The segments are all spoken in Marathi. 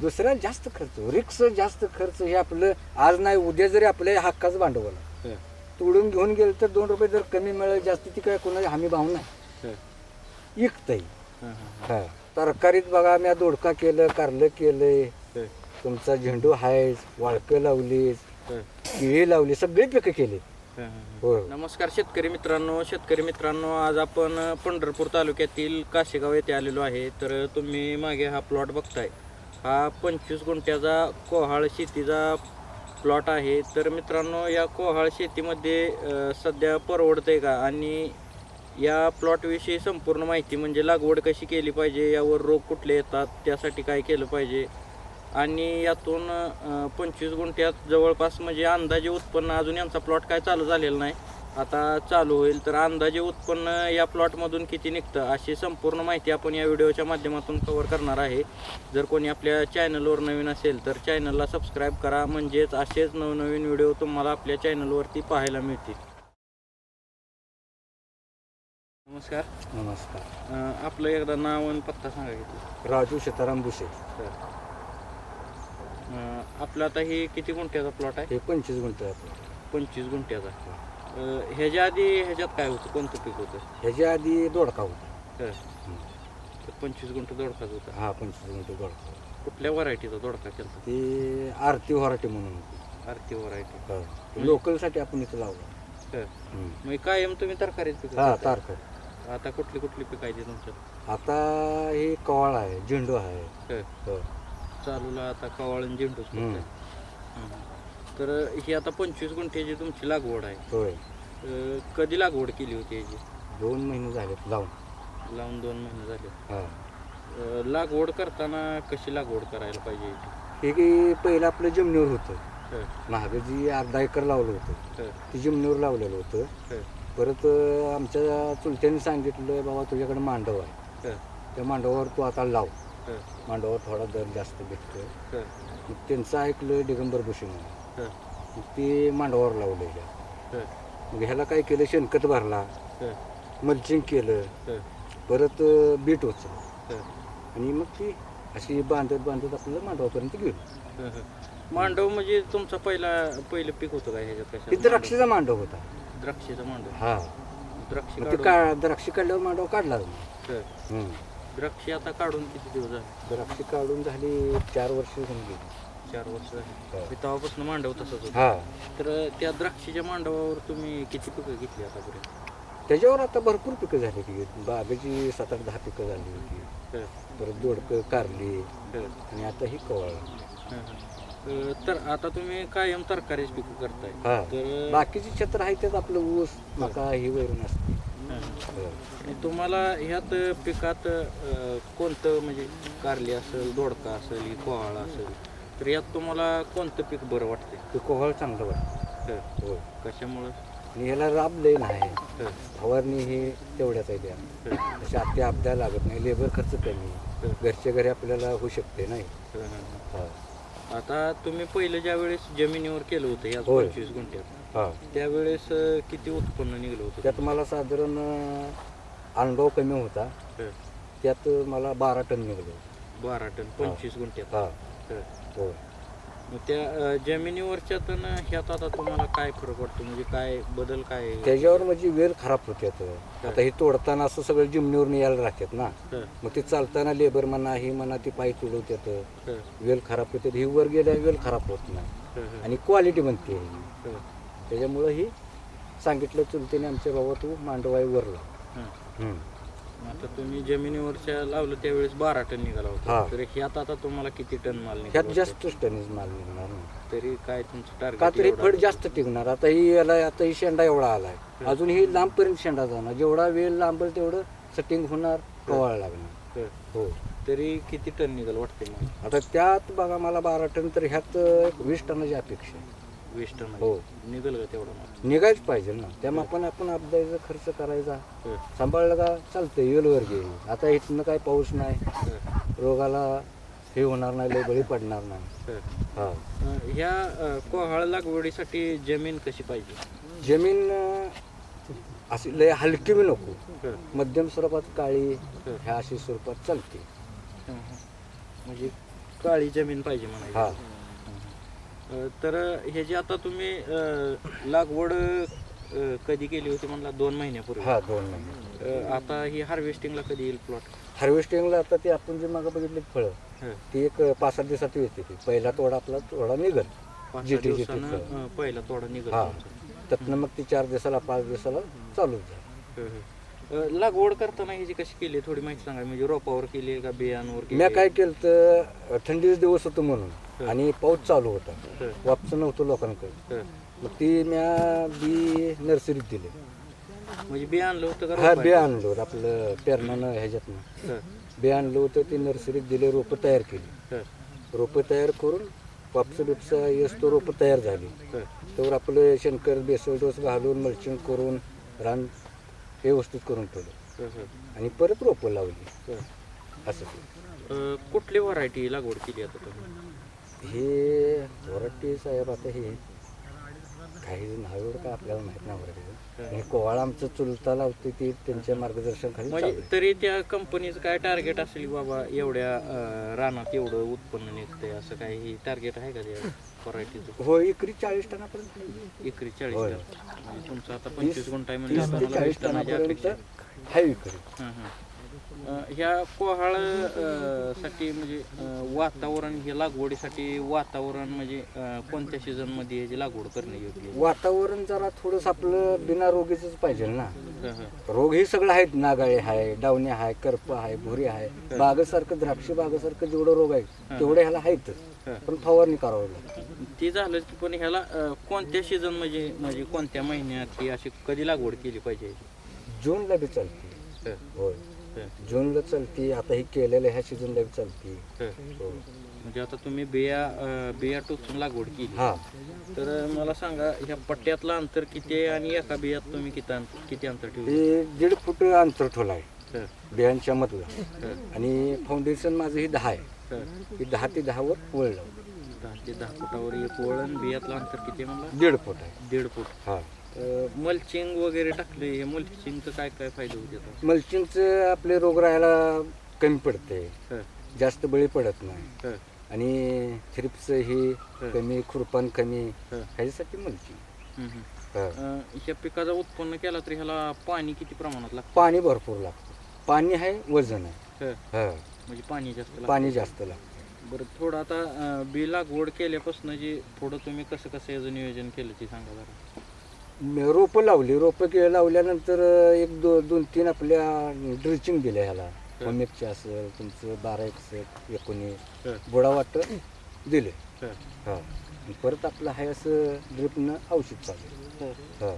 दुसऱ्याला जास्त खर्च, रिक्स जास्त खर्च. हे आपलं आज नाही उद्या जरी आपल्या हक्काचं भांडवल आहे. तोडून घेऊन गेलं तर 2 रुपये जर कमी मिळेल जास्त, ती काय कोणाची हमी भाव नाही. इकतंय. हा तरकारीत बघा, मी दोडका केलं, कारलं केलंय, तुमचा झेंडू आहेच, वाळकं लावलीच, केळी लावली, सगळी पिकं केली. हो. नमस्कार शेतकरी मित्रांनो, आज आपण पंढरपूर तालुक्यातील काशेगाव येथे आलेलो आहे. तर तुम्ही मागे हा प्लॉट बघताय, हा 25 गुंठ्याचा कोहाळ शेतीचा प्लॉट आहे. तर मित्रांनो, या कोहाळ शेतीमध्ये सध्या परवडतंय का, आणि या प्लॉटविषयी संपूर्ण माहिती, म्हणजे लागवड कशी केली पाहिजे, यावर रोग कुठले येतात, त्यासाठी काय केलं पाहिजे, आणि यातून 25 गुंठ्यात जवळपास म्हणजे अंदाजे उत्पन्न, अजून यांचा प्लॉट काय चालू झालेला नाही, आता चालू होईल, तर अंदाजे उत्पन्न या प्लॉटमधून किती निघतं, अशी संपूर्ण माहिती आपण या व्हिडिओच्या माध्यमातून कव्हर करणार आहे. जर कोणी आपल्या चॅनलवर नवीन असेल तर चॅनलला सबस्क्राईब करा, म्हणजेच असेच नवनवीन व्हिडिओ तुम्हाला आपल्या चॅनलवरती पाहायला मिळतील. नमस्कार. नमस्कार. आपलं एकदा नाव आणि पत्ता सांगा घेतलं. राजू सीताराम बुसे. आपलं आता हे किती गुंठ्याचा प्लॉट आहे? हे 25 गुंठे आहे आपलं. 25 गुंठ्याचा. ह्याच्या आधी ह्याच्यात काय होतं, कोणतं पीक होतं? ह्याच्या आधी दोडका होता. तर 25 गुंठ दोडकाच होता. हा 25 गुंठे दोडका. कुठल्या व्हरायटीचा दोडका केला? ते आरती व्हरायटी म्हणून होती. आरती व्हरायटी. लोकलसाठी आपण इथं लावलं. मग कायम तुम्ही तरकारीच पीक? हा तारखा. आता कुठली पीक आहे तुमच्यात? आता हे कवाळ आहे, झेंडू आहे. चालूला आता कवाळ आणि झेंडूच करताय. तर ही आता 25 गुंठ्याची तुमची लागवड आहे. होय. कधी लागवड केली होती याची? 2 महिने झालेत लावून. 2 महिने झाले. हा. लागवड करताना कशी लागवड करायला पाहिजे याची? हे की पहिलं आपलं जमिनीवर होतं. महाग जी अर्धा एकर लावलं होतं, ती जमिनीवर लावलेलं होतं. परत आमच्या चुलत्यांनी सांगितलं, बाबा तुझ्याकडे मांडव आहे, त्या मांडवावर तू आता लाव. मांडवावर थोडा दर जास्त भेटतो. मग त्यांचं ऐकलं दिगंबर भुसे म्हणून, मग ते मांडवावर लावलं. मग ह्याला काय केलं, शेणखत भरला, मल्चिंग केलं, परत बीट उचल, आणि मग ती अशी बांधत आपल्याला मांडवापर्यंत गेलो. मांडव म्हणजे तुमचं पहिलं पीक होतं काय ह्याच्यात? हे द्राक्षीचा मांडव होता. द्राक्षीचा मांडव. हा. द्राक्षी द्राक्षी काढल्यावर मांडव काढला. द्राक्षी आता काढून किती दिवस झाले? द्राक्षी काढून झाली 4 वर्ष झाली. 4 वर्ष झाली. तेव्हापासून मांडव तसंच होतं. हा. तर त्या द्राक्षीच्या मांडवावर तुम्ही किती पिकं घेतली आतापर्यंत? त्याच्यावर आता भरपूर पिकं झाली की, बागेची 7-8-10 पिकं झाली होती. परत दोडकं, कारली, आणि आता ही कवाळ. तर आता तुम्ही कायम तरकारीच पिकं करताय. तर बाकीची क्षेत्र आहे त्यात आपलं ऊस, मका ही वैरून असते. तुम्हाला ह्यात पिकात कोणतं, म्हणजे कारली असेल, दोडका असेल, ही कोहाळ असेल, तर यात तुम्हाला कोणतं पीक बरं वाटते? ते कोहाळ चांगलं वाटतं. हो. कशामुळं? आणि ह्याला राब लय नाही, फवारणी ही तेवढ्याच आहे द्या, अशी आत्या आपदा लागत नाही, लेबर खर्च कमी, घरच्या घरी आपल्याला होऊ शकते नाही. आता तुम्ही पहिलं ज्या वेळेस जमिनीवर केलं होतं या 25 गुंठ्यात, त्यावेळेस किती उत्पन्न निघलं होतं? त्यात मला साधारण अनुभव कमी होता, त्यात मला 12 टन निघलो. 12 टन 25 गुंठ्यात? हो. मग त्या जमिनीवरच्यात ह्यात आता तुम्हाला काय फरक वाटतो, म्हणजे काय बदल काय? त्याच्यावर म्हणजे वेल खराब होते. आता हे तोडताना असं सगळं जमिनीवर यायला राहतात ना, मग ते चालताना लेबर म्हणा ही म्हणा ती पाय तुडवतात, वेल खराब होते. ही वर गेल्या वेल खराब होत नाही, आणि क्वालिटी बनते. त्याच्यामुळं ही सांगितलं चुलतेने आमच्या बाबा, तू मांडवाई वर लाव. आता तुम्ही जमिनीवरच्या लावलं त्यावेळेस 12 टन निघाला होता, तर ह्यात आता तुम्हाला किती टन माल निघाला? ह्यात जास्तच टनेज माल निघणार. तरी काय तुमचं टार्गेट? का तरी फळ जास्त टिकणार. आता ही शेंडा एवढा आलाय, अजून ही लांबपर्यंत शेंडा जाणार. जेवढा वेळ लांबल तेवढं सेटिंग होणार, कवाळ लागणार. हो. तरी किती टन निघाल वाटते मग? आता त्यात बघा मला 12 टन, तर ह्यात 20 टनाची अपेक्षा आहे. 20 टन? हो. निघेल का तेवढा माल? निघायच पाहिजे ना, त्यामुळे आपण अपदायचा खर्च करायचा. सांभाळलं का चालतंय, वेलवर घे. आता इथनं काय पाऊस नाही, रोगाला हे होणार नाही, लय बळी पडणार नाही. ह्या कोहाळ लागवडीसाठी जमीन कशी पाहिजे? जमीन अशी लय हलकी बी नको, मध्यम स्वरूपात काळी ह्या अशी स्वरूपात चालते. म्हणजे काळी जमीन पाहिजे म्हणायची. हा तर ह्याची आता तुम्ही लागवड कधी केली होती म्हणला 2 महिन्यापूर्वी. हा 2 महिने. आता ही हार्वेस्टिंगला कधी येईल प्लॉट? हार्वेस्टिंगला आता ते आपण जे मागं बघितले फळं ती एक 5-7 दिवसात येते ती. पहिला तोडा आपला तोडा निघल 5 GT दिवसानं पहिला तोडा निघत. हा त्यातनं मग ती 4 दिवसाला 5 दिवसाला चालू झाली. लागवड करताना ह्याची कशी केली थोडी माहिती सांगा. म्हणजे रोपावर केली का बियांवर मी केली? काय केलं तर थंडीचे दिवस होतो म्हणून आणि पाऊस चालू होता, वापस नव्हतं लोकांकडे. मग ती म्या बी नर्सरीत दिले. म्हणजे बी आणलं होतं का हा रोप बी आणलं होतं आपलं पेरणानं ह्याच्यातनं बी आणलं होतं, ती नर्सरीत दिले, रोपं तयार केली. रोपं तयार करून वापस बिपसा येस तो रोपं तयार झाली. त्यावर आपलं शेणखत बेसल डोस घालून मल्चिंग करून रान व्यवस्थित करून ठेवलं आणि परत रोपं लावली. असं कुठली व्हरायटी लागवड केली आता तुम्ही? हे वराठी साहेब आता हे काही नाव एवढं काय आपल्याला माहीत नाही वराठीचं. हे कोवाळा आमचं चुलता लावते ती त्यांच्या मार्गदर्शनाखाली म्हणजे चालू आहे. तरी त्या कंपनीचं काय टार्गेट असेल बाबा एवढ्या रानात एवढं उत्पन्न निघतंय असं काही टार्गेट आहे का त्या व्हरायटीचं? हो एकरी 40 टनापर्यंत. एकरी 40 होय. टन. म्हणजे तुमचं आता 30 25 गुंठ आहे ते म्हणजे तुम्हाला 40 20 टनाची टनापर्यंत अपेक्षा आहे. आहे विक्री. ह्या कोहाळ साठी म्हणजे वातावरण हे लागवडीसाठी वातावरण म्हणजे कोणत्या सीझन मध्ये याची लागवड करणे योग्य आहे? वातावरण जरा थोडंसं आपलं बिना रोगीच पाहिजे ना. रोग हे सगळं आहेत, नागाळे आहे, डावणे आहे, करप आहे, भुरी आहे, बागेसारखं द्राक्षी बागेसारखं जेवढं रोग आहे तेवढे ह्याला आहेतच, पण फवारणी करावं लागते. ते झालं की पण ह्याला कोणत्या सीझन म्हणजे कोणत्या महिन्यात ही अशी कधी लागवड केली पाहिजे? जूनला बी चालते. होय जूनला चालते. आता ही केलेलं ह्या सीझनला बी चालते. हो. म्हणजे आता तुम्ही बिया टोचून लागवड केली, हा तर मला सांगा ह्या पट्ट्यातलं अंतर किती आहे आणि एका बियात तुम्ही किती अंतर ठेवले? हे 1.5 फूट अंतर ठेवलं आहे बियांच्या मधलं आणि फाउंडेशन माझं हे 10 आहे. हे 10 ते 10 वर वळलं. 10 ते 10 फुटावर एक वळण. बियातलं अंतर किती आहे म्हणला? 1.5 फूट आहे. 1.5 फूट. हा मल्चिंग वगैरे टाकले, हे मल्चिंगचं काय काय फायदे होते आता? मल्चिंगचं आपले रोग राहायला कमी पडते, जास्त बळी पडत नाही आणि थ्रिप्स ही कमी, खुरपान कमी, ह्याच्यासाठी मल्चिंग. ह्या पिकाचं उत्पन्न केला तर ह्याला पाणी किती प्रमाणात लागतं? पाणी भरपूर लागतं. पाणी आहे, वजन आहे. म्हणजे पाणी जास्त लागतं. पाणी जास्त लागतं. बरं थोडं आता बी लागवड केल्यापासून जे थोडं तुम्ही कसं याचं नियोजन केलं ते सांगा जरा. रोपं लावली. लावल्यानंतर 1-2-3 आपल्या ड्रिचिंग दिल्या ह्याला. होमिकचे असेल तुमचं 12-19 बुडा वाटत दिले. हा परत आपलं आहे असं ड्रिपनं औषध चालू. हा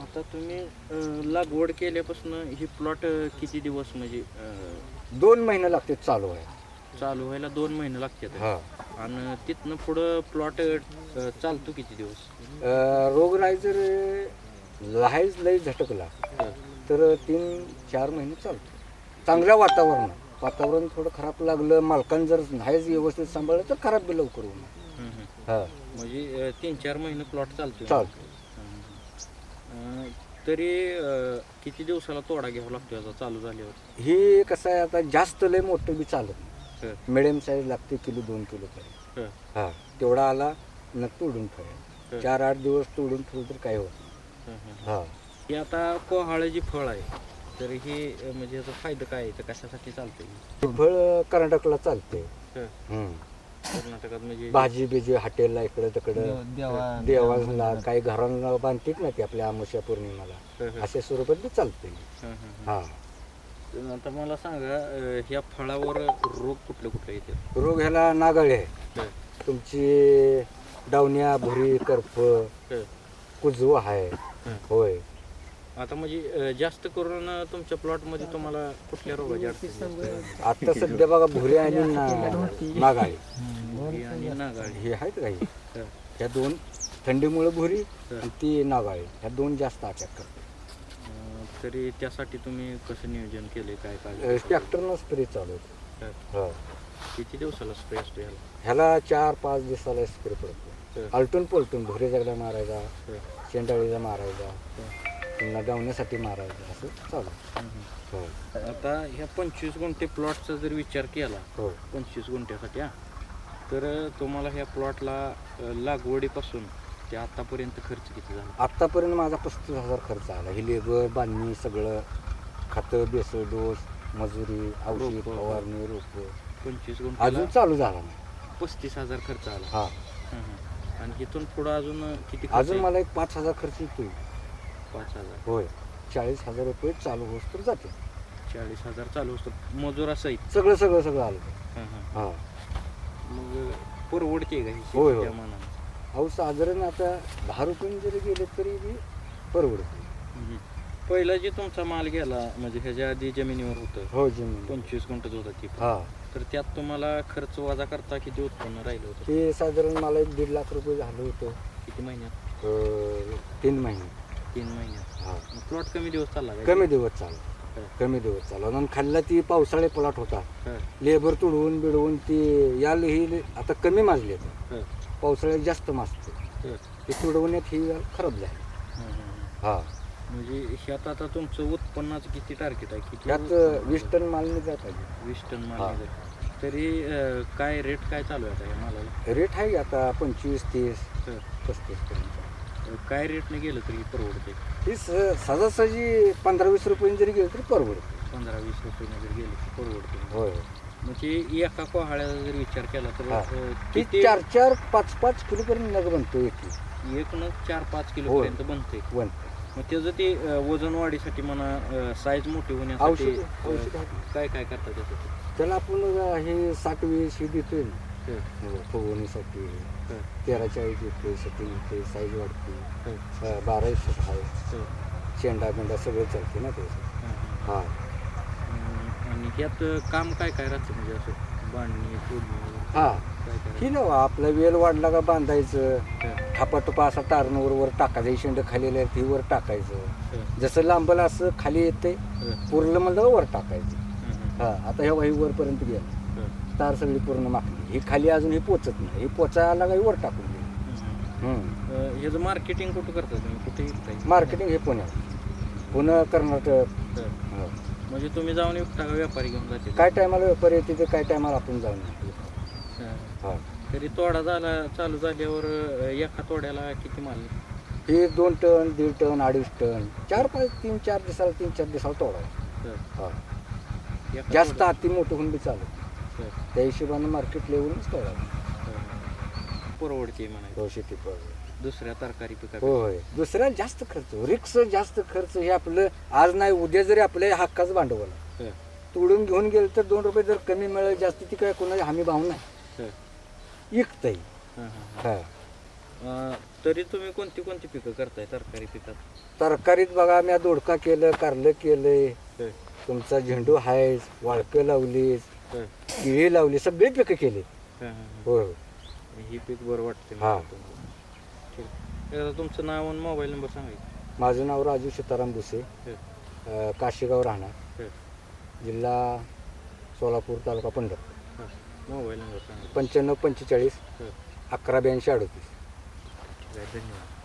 आता तुम्ही लागवड केल्यापासून ही प्लॉट किती दिवस म्हणजे 2 महिने लागते चालू आहे. चालू व्हायला 2 महिने लागतात. हा आणि तिथनं पुढं प्लॉट चालतो किती दिवस? रोगराई जर लई झटकला तर 3-4 महिने चालतो. चांगल्या वातावरण थोडं खराब लागलं, मालकानं जर नाहीच व्यवस्थित सांभाळलं तर खराब बी लवकर होणार. हा म्हणजे 3-4 महिने प्लॉट चालतो. तरी किती दिवसाला तोडा घ्यावा लागतो याचा चालू झाल्यावर? हे कसं आहे आता जास्त लय मोठं बी चालत नाही. मिडियम साईज लागते, 1-2 किलो पर्यंत. हा तेवढा आला न तोडून ठेवायला. 4-8 दिवस तोडून ठेवलं तर काय होत. हा हे आता कोहाळ जी फळ आहे तर हे म्हणजे याचा फायदा काय आहे, तर कशासाठी चालते? फळ कर्नाटकला चालते. कर्नाटकात म्हणजे भाजी बिजी हॉटेलला इकडं तिकडं देवाला काही घरांना बांधतात ना ते आपल्या अमावस्या पौर्णिमाला, अशा स्वरूपात बी चालते. हा आता मला सांगा ह्या फळावर रोग कुठले येते? रोग ह्याला नागाळे आहे, तुमची डावण्या, भुरी, करप, कुजू आहे. होय आता म्हणजे जास्त करून तुमच्या प्लॉट मध्ये तुम्हाला कुठल्या रोगाची अडचण? आता सध्या बघा भुरी आणि नागाळी आणि नागाळी हे आहेत काही. ह्या 2 थंडीमुळे भुरी आणि ती नागाळी ह्या 2 जास्त अटॅक करतात. तरी त्यासाठी तुम्ही कसं नियोजन केले, काय ट्रॅक्टरनं स्प्रे चालू होतो. किती दिवसाला स्प्रे असतो ह्याला 4-5 दिवसाला स्प्रे पडतो. आलटून पलटून भुरी जगला मारायचा, शेंडाळीचा मारायचा. पुन्हा डावण्यासाठी मारायचं असं चालू. हो आता ह्या 25 गुंठे प्लॉटचा जर विचार केला हो 25 गुंठ्यासाठी तर तुम्हाला ह्या प्लॉटला लागवडीपासून ते आतापर्यंत खर्च किती झाला? आत्तापर्यंत माझा 35,000 खर्च आला. ही लेबर बांधणी सगळं, खतं बेसळ डोस मजुरी औषध रोपं. फवारणी रोपं 25 अजून गुंठ्याला चालू झाला नाही. 35,000 खर्च आला. हा आणि इथून पुढं अजून किती खर्च अजून येईल? मला एक 5,000 खर्च येतोय. 5,000. होय 40,000 रुपये चालू होस तर जाते. 40,000 चालू असतं मजूर सहित. सगळं सगळं सगळं आलं. हा मग परवडते का ही शेती होय, होय. त्या मानाने? अहो साधारण आता 10 रुपये जरी गेले तरी बी परवडते. पहिला जे तुमचा माल गेला म्हणजे ह्याच्या आधी जमिनीवर होतं हो जमीन 25 गुंठच होता ती पण. हा तर त्यात तुम्हाला खर्च वजा करता किती उत्पन्न राहिलं होतं? ते साधारण मला एक 1.5 लाख रुपये झालं होतं. किती महिन्यात? 3 महिने. 3 महिन्यात. हा मग प्लॉट कमी दिवस चालला का? कमी दिवस चालू. कमी दिवस चालू आणि खाल्ला ती पावसाळे प्लॉट होता. हं, लेबर तुडवून बिडवून ती याल ही आता कमी माजले हं, पावसाळ्यात जास्त माजते. हं, ते तुडवण्यात ही याल खराब झाली. हं. हा म्हणजे ह्यात आता तुमचं उत्पन्नाचं किती टार्गेट आहे? किती त्यात उत्पन्न? 20 टन माल निघाला पाहिजे. 20 टन माल हा. निघाला. तरी काय रेट काय चालू आहे आता या मालाला? रेट आहे आता 25, 30, हं. 35 पर्यंत. काय रेटने गेलं तरी परवडते? ही सहजासहजी 15-20 रुपये जरी गेलं तरी परवडते. 15-20 रुपये जर गेले तर परवडते. होय म्हणजे एका कोहाळ्याचा जर विचार केला तर हा. ती किती 4-4, 5-5 किलो पर्यंत नग बनतो एक एकूणच 4-5 किलो होय. पर्यंत बनते. वन. मग त्याचं ते वजन वाढीसाठी म्हणा साईज मोठी होण्यासाठी औषध आहे. काय काय करतात त्यासाठी? त्याला आपण हे 60-20 ही देतोय ना. हं, फुगवणीसाठी हं, 13-40 देतोय, 17 देतोय, साईज वाढते. हं, 12 आहे. हं, शेंडा बेंडा सगळं चालते ना ते. हं. हा आणि त्यात काम काय काय राहतं म्हणजे असं बांधणी फोडणी हा काय काय ही ना आपला वेल वाढला का बांधायचं. राहतं? थापाटुपा असा टारणवर वर टाकायचं. ही शेंड खाली आल्या ती वर टाकायचं. हं, जसं लांबला असं खाली येते हं, पुरलं म्हणलं का वर टाकायचं. हं, हा आता ह्या वाही वरपर्यंत गेलं हं, तार सगळी पूर्ण मागली. ही खाली अजून ही पोचत नाही. ही पोचायला काही वर टाकून दिली. हं. ह्याचं मार्केटिंग कुठं करता तुम्ही? कुठे विकताय? मार्केटिंग हे पुण्यात, पुणे कर्नाटक. हं. हो. म्हणजे तुम्ही जाऊन विकता का व्यापारी घेऊन जाते? काय टायमाला व्यापारी येते ते काय टायमाला आपण जाऊन येतो. हं. हा तरी तोडा चालू झाल्यावर एका तोड्याला किती माल? हे 2 टन 1.5 टन 2.5 टन 4-5 3-4 दिवसाला 3-4 दिवसाला तोडायचं. हं. हा एका जास्त तोड्याला? अति मोठं होऊन बी चालत. हं, त्या हिशोबानं मार्केट लेवलच तोडायचं. हं. परवडते म्हणायचं हो शेती पडली. दुसऱ्या तरकारी पिका. होय दुसऱ्या जास्त खर्च रिक्स जास्त खर्च. हे आपलं आज नाही उद्या जरी आपल्या हक्काच भांडवल आहे. तोडून घेऊन गेलं तर 2 रुपये जर कमी मिळेल जास्त ती काय कोणाची हमी भाव नाही. विकतंय. हा तरी तुम्ही कोणती कोणती पिकं करताय तरकारी पिकात? तरकारीत बघा मी दोडका केलं, कारलं केलंय, हं, तुमचा झेंडू आहेच, वाळकं लावलीस, हं, केळी लावली, सगळी पिकं केली. हं, हं. हो ही पीक बरं वाटते हा. मला तुम्हाला. ठीक. एकदा तुमचं नाव आणि मोबाईल नंबर सांगायचं. माझं नाव राजू सीताराम भुसे, काशीगाव राहणार, जिल्हा सोलापूर, तालुका पंढरपूर. मोबाईल नंबर सांगा. 95 45 हं. 11 82 38. धन्यवाद.